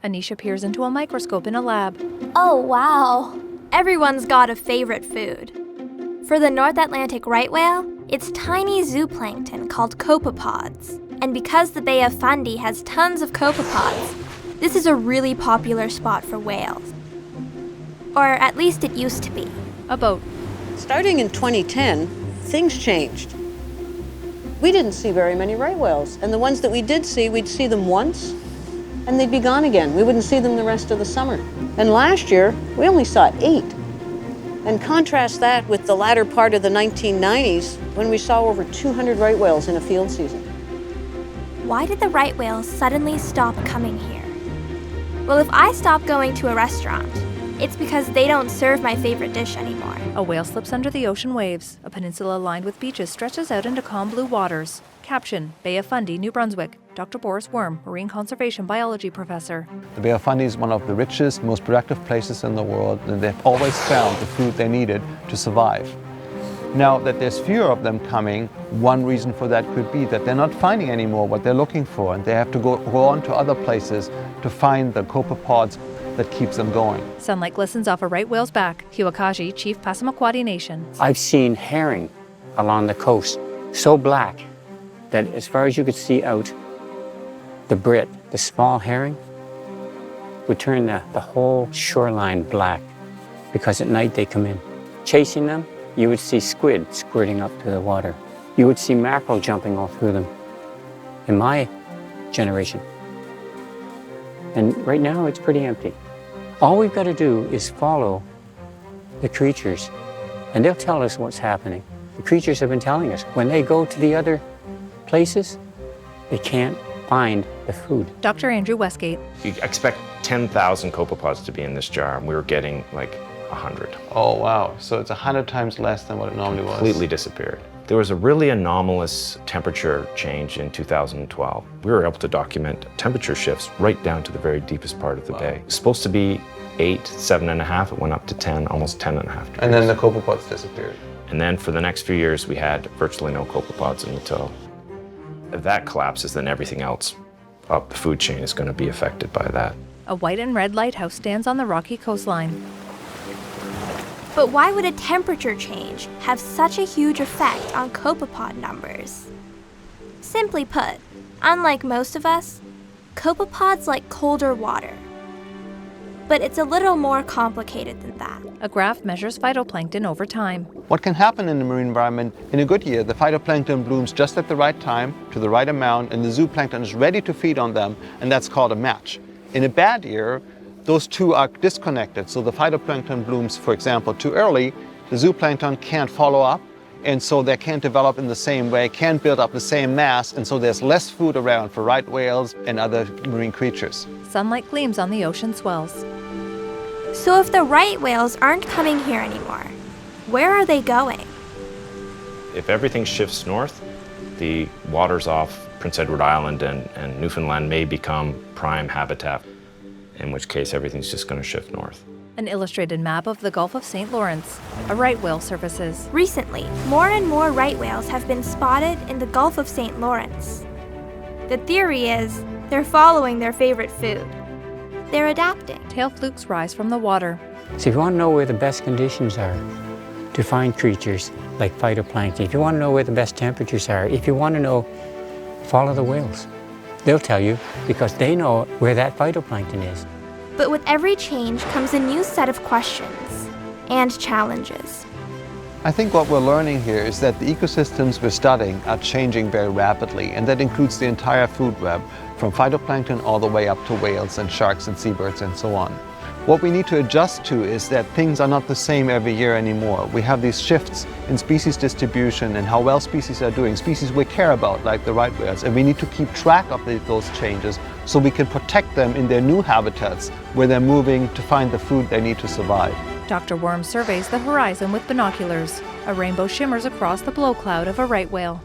Anisha peers into a microscope in a lab. Oh, wow. Everyone's got a favorite food. For the North Atlantic right whale, it's tiny zooplankton called copepods. And because the Bay of Fundy has tons of copepods, this is a really popular spot for whales. Or at least it used to be. A boat. Starting in 2010, things changed. We didn't see very many right whales, and the ones that we did see, we'd see them once, and they'd be gone again. We wouldn't see them the rest of the summer. And last year, we only saw 8. And contrast that with the latter part of the 1990s, when we saw over 200 right whales in a field season. Why did the right whales suddenly stop coming here? Well, if I stop going to a restaurant, it's because they don't serve my favorite dish anymore. A whale slips under the ocean waves. A peninsula lined with beaches stretches out into calm blue waters. Caption, Bay of Fundy, New Brunswick. Dr. Boris Worm, Marine Conservation Biology Professor. The Bay of Fundy is one of the richest, most productive places in the world, and they've always found the food they needed to survive. Now that there's fewer of them coming, one reason for that could be that they're not finding anymore what they're looking for, and they have to go on to other places to find the copepods that keeps them going. Sunlight glistens off a right whale's back. Hiwakashi, Chief Passamaquoddy Nation. I've seen herring along the coast so black that as far as you could see out, the brit, the small herring, would turn the whole shoreline black because at night they come in. Chasing them, you would see squid squirting up to the water. You would see mackerel jumping all through them in my generation. And right now it's pretty empty. All we've got to do is follow the creatures, and they'll tell us what's happening. The creatures have been telling us. When they go to the other places, they can't find the food. Dr. Andrew Westgate. You expect 10,000 copepods to be in this jar, and we were getting like 100. Oh, wow. So it's 100 times less than what it normally was. Completely disappeared. There was a really anomalous temperature change in 2012. We were able to document temperature shifts right down to the very deepest part of the bay. It was supposed to be 8, 7.5, it went up to 10, almost 10.5 degrees. And then the copepods disappeared. And then for the next few years, we had virtually no copepods in the tow. If that collapses, then everything else up the food chain is going to be affected by that. A white and red lighthouse stands on the rocky coastline. But why would a temperature change have such a huge effect on copepod numbers? Simply put, unlike most of us, copepods like colder water. But it's a little more complicated than that. A graph measures phytoplankton over time. What can happen in the marine environment? In a good year, the phytoplankton blooms just at the right time, to the right amount, and the zooplankton is ready to feed on them, and that's called a match. In a bad year, those two are disconnected. So the phytoplankton blooms, for example, too early, the zooplankton can't follow up, and so they can't develop in the same way, can't build up the same mass, and so there's less food around for right whales and other marine creatures. Sunlight gleams on the ocean swells. So if the right whales aren't coming here anymore, where are they going? If everything shifts north, the waters off Prince Edward Island and Newfoundland may become prime habitat, in which case everything's just going to shift north. An illustrated map of the Gulf of St. Lawrence. A right whale surfaces. Recently, more and more right whales have been spotted in the Gulf of St. Lawrence. The theory is they're following their favorite food. They're adapting. Tail flukes rise from the water. So if you want to know where the best conditions are to find creatures like phytoplankton, if you want to know where the best temperatures are, if you want to know, follow the whales. They'll tell you because they know where that phytoplankton is. But with every change comes a new set of questions and challenges. I think what we're learning here is that the ecosystems we're studying are changing very rapidly, and that includes the entire food web, from phytoplankton all the way up to whales and sharks and seabirds and so on. What we need to adjust to is that things are not the same every year anymore. We have these shifts in species distribution and how well species are doing, species we care about, like the right whales, and we need to keep track of those changes so we can protect them in their new habitats where they're moving to find the food they need to survive. Dr. Worm surveys the horizon with binoculars. A rainbow shimmers across the blow cloud of a right whale.